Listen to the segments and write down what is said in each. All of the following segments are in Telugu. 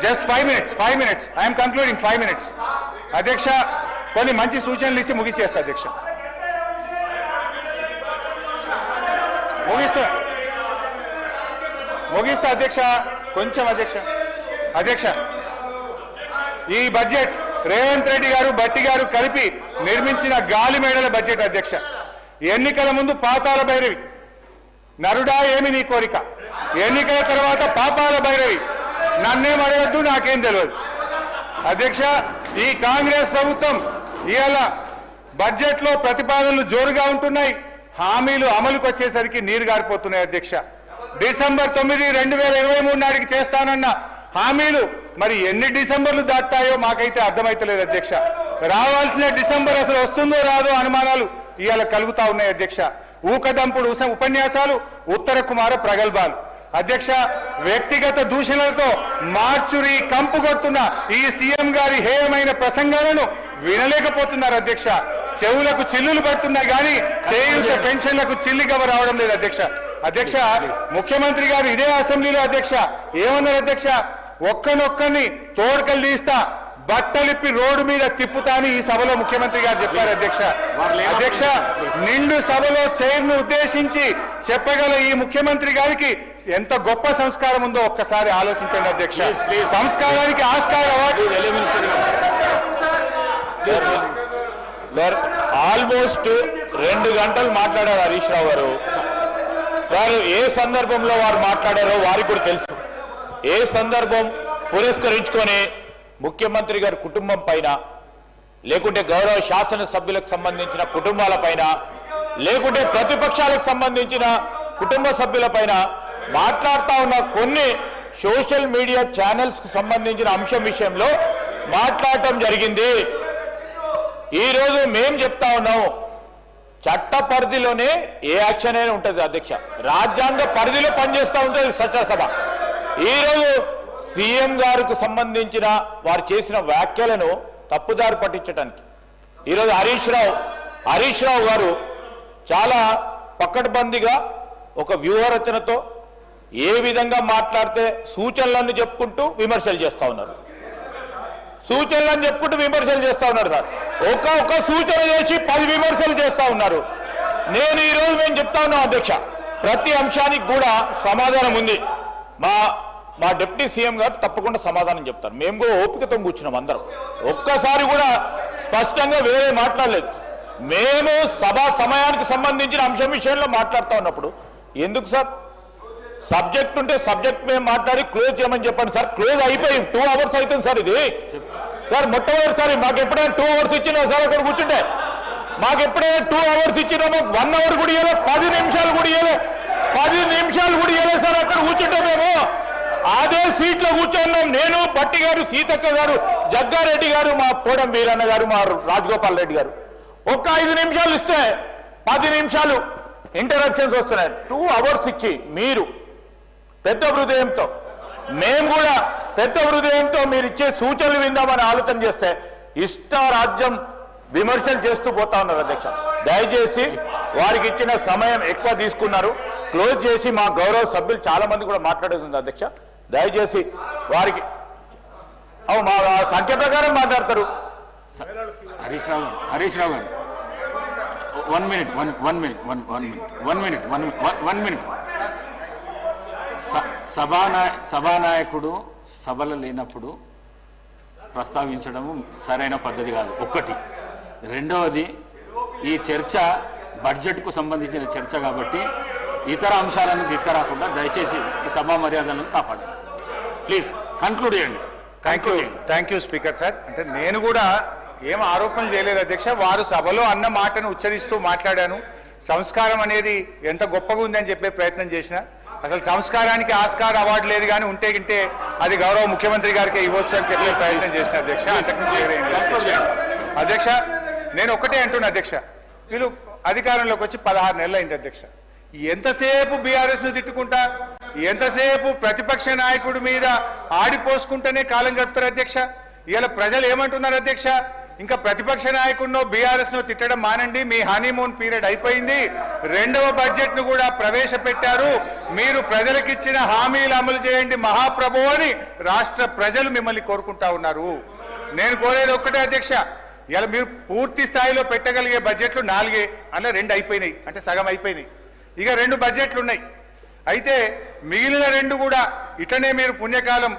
Just 5 minutes. I am concluding 5 minutes. Adhyaksha, కొన్ని మంచి సూచనలు ఇచ్చి ముగిచేస్తా అధ్యక్ష. ముగిస్తా అధ్యక్ష. కొంచెం అధ్యక్ష ఈ బడ్జెట్ రేవంత్ రెడ్డి గారు భట్టి గారు కలిపి నిర్మించిన గాలి మేడల బడ్జెట్ అధ్యక్ష. ఎన్నికల ముందు పాతాల భైరవి, నరుడా ఏమి నీ కోరిక, ఎన్నికల తర్వాత పాపాల భైరవి, నన్నేం అడగద్దు నాకేం తెలియదు అధ్యక్ష. ఈ కాంగ్రెస్ ప్రభుత్వం ఇవాళ బడ్జెట్ లో ప్రతిపాదనలు జోరుగా ఉంటున్నాయి, హామీలు అమలుకు వచ్చేసరికి నీరు గారిపోతున్నాయి అధ్యక్ష. డిసెంబర్ 9, 2023 నాటికి చేస్తానన్న హామీలు మరి ఎన్ని డిసెంబర్లు దాటాయో మాకైతే అర్థమైతలేదు అధ్యక్ష. రావాల్సిన డిసెంబర్ అసలు వస్తుందో రాదో అనుమానాలు ఇవాళ కలుగుతా ఉన్నాయి అధ్యక్ష. ఊకదంపుడు ఉపన్యాసాలు, ఉత్తర కుమార ప్రగల్భాలు అధ్యక్ష. వ్యక్తిగత దూషణలతో మార్చురి కంపు కొడుతున్న ఈ సీఎం గారి హేయమైన ప్రసంగాలను వినలేకపోతున్నారు అధ్యక్ష. చెవులకు చిల్లులు పడుతున్నాయి కానీ చేయూత పెన్షన్లకు చిల్లిగవ రావడం లేదు అధ్యక్ష. ముఖ్యమంత్రి గారు ఇదే అసెంబ్లీలో అధ్యక్ష ఏమన్నారు అధ్యక్ష, ఒక్కనొక్కని తోడుకలు తీస్తా, బట్టలిప్పి రోడ్డు మీద తిప్పుతా అని ఈ సభలో ముఖ్యమంత్రి గారు చెప్పారు అధ్యక్ష. నిండు సభలో చైర్ను ఉద్దేశించి చెప్పగల ఈ ముఖ్యమంత్రి గారికి ఎంత గొప్ప సంస్కారం ఉందో ఒక్కసారి ఆలోచించండి అధ్యక్ష. సంస్కారానికి ఆస్కార్ అవార్డు సార్ ఆల్మోస్ట్ 2 గంటలు మాట్లాడారు హరీష్ రావు గారు. సార్ ఏ సందర్భంలో వారు మాట్లాడారో వారికి కూడా తెలుసు. ఏ సందర్భం పురస్కరించుకొని ముఖ్యమంత్రి గారి కుటుంబం పైన, లేకుంటే గౌరవ శాసనసభ్యులకు సంబంధించిన కుటుంబాల పైన, లేకుంటే ప్రతిపక్షాలకు సంబంధించిన కుటుంబ సభ్యుల పైన మాట్లాడుతూ ఉన్న కొన్ని సోషల్ మీడియా ఛానల్స్ కు సంబంధించిన అంశం విషయంలో మాట్లాడటం జరిగింది. ఈరోజు మేం చెప్తా ఉన్నాము, చట్ట పరిధిలోనే ఏ యాక్షన్ అయినా ఉంటుంది అధ్యక్ష. రాజ్యాంగ పరిధిలో పనిచేస్తూ ఉంటుంది చట్టసభ. ఈరోజు సీఎం గారికి సంబంధించిన వారు చేసిన వ్యాఖ్యలను తప్పుదారి పట్టించడానికి ఈరోజు హరీష్ రావు గారు చాలా పకడ్బందీగా ఒక వ్యూహరచనతో ఏ విధంగా మాట్లాడితే సూచనలను చెప్పుకుంటూ విమర్శలు చేస్తూ ఉన్నారు. సార్ ఒక సూచన చేసి 10 విమర్శలు చేస్తూ ఉన్నారు. నేను ఈరోజు మేము చెప్తా ఉన్నాం అధ్యక్ష, ప్రతి అంశానికి కూడా సమాధానం ఉంది. మా డిప్యూటీ సీఎం గారు తప్పకుండా సమాధానం చెప్తారు. మేము కూడా ఓపికతో కూర్చున్నాం అందరం. ఒక్కసారి కూడా స్పష్టంగా వేరే మాట్లాడలేదు. మేము సభా సమయానికి సంబంధించిన అంశం విషయంలో మాట్లాడుతూ ఉన్నప్పుడు ఎందుకు సార్ సబ్జెక్ట్ ఉంటే సబ్జెక్ట్ మేము మాట్లాడి క్లోజ్ చేయమని చెప్పండి సార్. క్లోజ్ అయిపోయి 2 అవర్స్ అవుతుంది సార్. ఇది సార్ మొట్టమొదటిసారి మాకు ఎప్పుడైనా 2 అవర్స్ ఇచ్చినా సార్ అక్కడ కూర్చుంటే, మాకు ఎప్పుడైనా 2 అవర్స్ ఇచ్చినా మాకు 1 అవర్ కూడా ఇవ్వలేదు, 10 నిమిషాలు కూడా ఇవ్వలేదు సార్. అక్కడ కూర్చుంటే మేము అదే సీట్లో కూర్చున్నాం. నేను, భట్టి గారు, సీతక్క గారు, జగ్గారెడ్డి గారు, మా పోడం వీరన్న గారు, మా రాజగోపాల్ రెడ్డి గారు. ఒక్క 5 నిమిషాలు ఇస్తే 10 నిమిషాలు ఇంటరప్షన్స్ వస్తున్నాయి. 2 అవర్స్ ఇచ్చి మీరు పెద్ద హృదయంతో, మేము కూడా పెద్ద హృదయంతో మీరు ఇచ్చే సూచనలు విందామని ఆలోచన చేస్తే ఇష్టారాజ్యం విమర్శలు చేస్తూ పోతా ఉన్నారు అధ్యక్ష. దయచేసి వారికి ఇచ్చిన సమయం ఎక్కువ తీసుకున్నారు. క్లోజ్ చేసి మా గౌరవ సభ్యులు చాలా మంది కూడా మాట్లాడుతుంది అధ్యక్ష. దయచేసి వారికి మా సంఖ్య ప్రకారం మాట్లాడతారు. హరీష్ రావు గారు 1 మినిట్. సభానాయకుడు సభలు లేనప్పుడు ప్రస్తావించడము సరైన పద్ధతి కాదు. ఒకటి. రెండవది, ఈ చర్చ బడ్జెట్కు సంబంధించిన చర్చ కాబట్టి ఇతర అంశాలను తీసుకురాకుండా దయచేసి ఈ సభా మర్యాదలను కాపాడండి. ప్లీజ్ కన్క్లూడ్ చేయండి. Thank you speaker sir. అంటే నేను కూడా ఏం ఆరోపణలు చేయలేదు అధ్యక్ష. వారు సభలో అన్న మాటను ఉచ్చరిస్తూ మాట్లాడాను. సంస్కారం అనేది ఎంత గొప్పగా ఉందని చెప్పే ప్రయత్నం చేసిన, అసలు సంస్కారానికి ఆస్కార్ అవార్డు లేదు కానీ ఉంటే గింటే అది గౌరవ ముఖ్యమంత్రి గారికి ఇవ్వచ్చు అని చెప్పే ప్రయత్నం చేసిన అధ్యక్ష. అధ్యక్ష నేను ఒకటే అంటున్నా అధ్యక్ష, వీళ్ళు అధికారంలోకి వచ్చి 16 నెలలు అయింది అధ్యక్ష. ఎంతసేపు బీఆర్ఎస్ ను తిట్టుకుంటా, ఎంతసేపు ప్రతిపక్ష నాయకుడి మీద ఆడిపోసుకుంటేనే కాలం గడుపుతారు అధ్యక్ష. ఇవాళ ప్రజలు ఏమంటున్నారు అధ్యక్ష, ఇంకా ప్రతిపక్ష నాయకుడినో బీఆర్ఎస్నో తిట్టడం మానండి. మీ హనీమూన్ పీరియడ్ అయిపోయింది. రెండవ బడ్జెట్ను కూడా ప్రవేశపెట్టారు. మీరు ప్రజలకిచ్చిన హామీలు అమలు చేయండి మహాప్రభు అని రాష్ట్ర ప్రజలు మిమ్మల్ని కోరుకుంటా ఉన్నారు. నేను కోరేది ఒక్కటే అధ్యక్ష, ఇలా మీరు పూర్తి స్థాయిలో పెట్టగలిగే బడ్జెట్లు 4, అలా 2 అయిపోయినాయి, అంటే సగం అయిపోయినాయి. ఇక 2 బడ్జెట్లు ఉన్నాయి. అయితే మిగిలిన 2 కూడా ఇట్లనే మీరు పుణ్యకాలం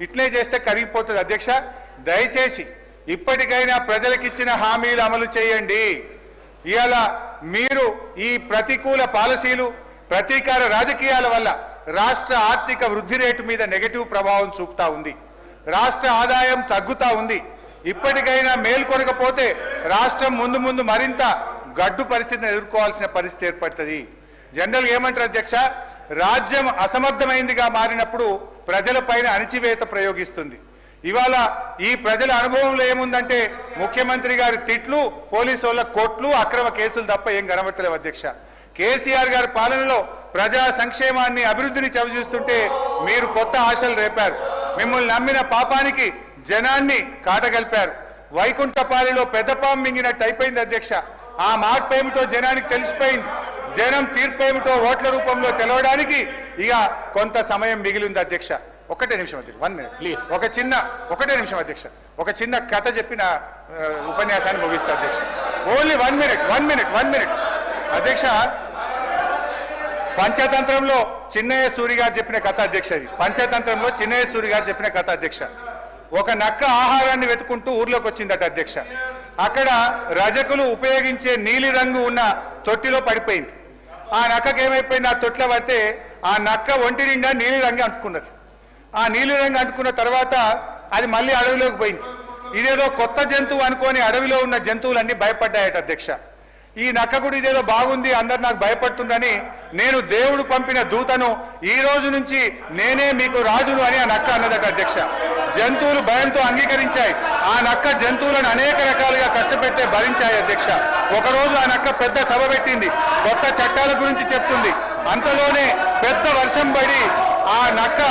ఇట్లే చేస్తే కరిగిపోతుంది. అధ్యక్ష, దయచేసి ఇప్పటికైనా ప్రజలకిచ్చిన హామీలు అమలు చేయండి. ఇవాళ మీరు ఈ ప్రతికూల పాలసీలు, ప్రతీకార రాజకీయాల వల్ల రాష్ట్ర ఆర్థిక వృద్ధి రేటు మీద నెగటివ్ ప్రభావం చూపుతా ఉంది. రాష్ట్ర ఆదాయం తగ్గుతా ఉంది. ఇప్పటికైనా మేల్కొనకపోతే రాష్ట్రం ముందు ముందు మరింత గడ్డు పరిస్థితిని ఎదుర్కోవాల్సిన పరిస్థితి ఏర్పడుతుంది. జనరల్ ఏమంటారు అధ్యక్ష, రాజ్యం అసమర్థమైందిగా మారినప్పుడు ప్రజలపైన అణిచివేత ప్రయోగిస్తుంది. ఇవాళ ఈ ప్రజల అనుభవంలో ఏముందంటే ముఖ్యమంత్రి గారి తిట్లు, పోలీసు వాళ్ళ కోట్లు, అక్రమ కేసులు తప్ప ఏం కనబడతలేవు అధ్యక్ష. కేసీఆర్ గారి పాలనలో ప్రజా సంక్షేమాన్ని, అభివృద్ధిని చవిచూస్తుంటే మీరు కొత్త ఆశలు రేపారు. మిమ్మల్ని నమ్మిన పాపానికి జనాన్ని కాటగలిపారు. వైకుంఠపాలిలో పెద్దపాం మింగినట్టు అయిపోయింది అధ్యక్ష. ఆ మార్పు ఏమిటో జనానికి తెలిసిపోయింది. జనం తీర్పు ఏమిటో ఓట్ల రూపంలో తెలవడానికి ఇక కొంత సమయం మిగిలింది అధ్యక్ష. ఒకటే నిమిషం అధ్యక్ష, 1 minute ప్లీజ్. ఒకటే నిమిషం అధ్యక్ష. ఒక చిన్న కథ చెప్పిన ఉపన్యాసాన్ని ముగిస్తా అధ్యక్ష. ఓన్లీ 1 minute అధ్యక్ష. పంచతంత్రంలో చిన్నయ్య సూరి గారు చెప్పిన కథ అధ్యక్ష. ఇది పంచతంత్రంలో చిన్నయ్య సూరి గారు చెప్పిన కథ అధ్యక్ష. ఒక నక్క ఆహారాన్ని వెతుకుంటూ ఊర్లోకి వచ్చిందట అధ్యక్ష. అక్కడ రజకులు ఉపయోగించే నీలి రంగు ఉన్న తొట్టిలో పడిపోయింది. ఆ నక్కకి ఏమైపోయింది, ఆ తొట్టిలో పడితే ఆ నక్క ఒంటి నిండా నీలి రంగు అంటుకున్నది. ఆ నీలి రంగు అంటుకున్న తర్వాత అది మళ్ళీ అడవిలోకి పోయింది. ఇదేదో కొత్త జంతువు అనుకొని అడవిలో ఉన్న జంతువులన్నీ భయపడ్డాయట అధ్యక్ష. ఈ నక్క కూడా ఇదేదో బాగుంది, అందరు నాకు భయపడుతుందని నేను దేవుడు పంపిన దూతను, ఈ రోజు నుంచి నేనే మీకు రాజును అని ఆ నక్క అన్నదట అధ్యక్ష. జంతువులు భయంతో అంగీకరించాయి. ఆ నక్క జంతువులను అనేక రకాలుగా కష్టపెట్టే భరించాయి అధ్యక్ష. ఒకరోజు ఆ నక్క పెద్ద సభ పెట్టింది, కొత్త చట్టాల గురించి చెప్తుంది. అంతలోనే పెద్ద వర్షం పడి ఆ నక్క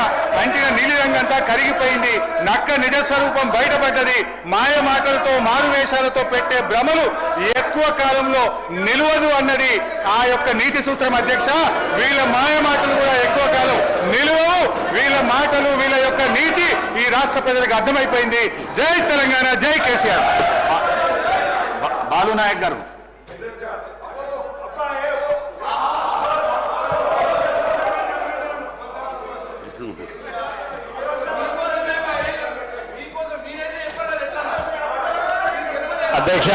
అంటిన నీలిరంగంతా కరిగిపోయింది. నక్క నిజస్వరూపం బయటపడ్డది. మాయ మాటలతో, మారువేషాలతో పెట్టే భ్రమలు ఎక్కువ కాలంలో నిలవదు అన్నది ఆ యొక్క నీతి సూత్రం అధ్యక్ష. వీళ్ళ మాయ మాటలు కూడా ఎక్కువ కాలం నిలవవు. వీళ్ళ మాటలు, వీళ్ళ యొక్క నీతి ఈ రాష్ట్ర ప్రజలకు అర్థమైపోయింది. జై తెలంగాణ, జై కేసీఆర్. బాలు నాయక్ గారు. అధ్యక్ష,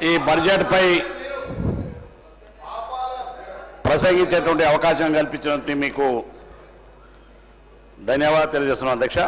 ఈ బడ్జెట్ పై ప్రసంగించేటువంటి అవకాశం కల్పించినందుకు మీకు ధన్యవాదాలు తెలియజేస్తున్నాను అధ్యక్ష.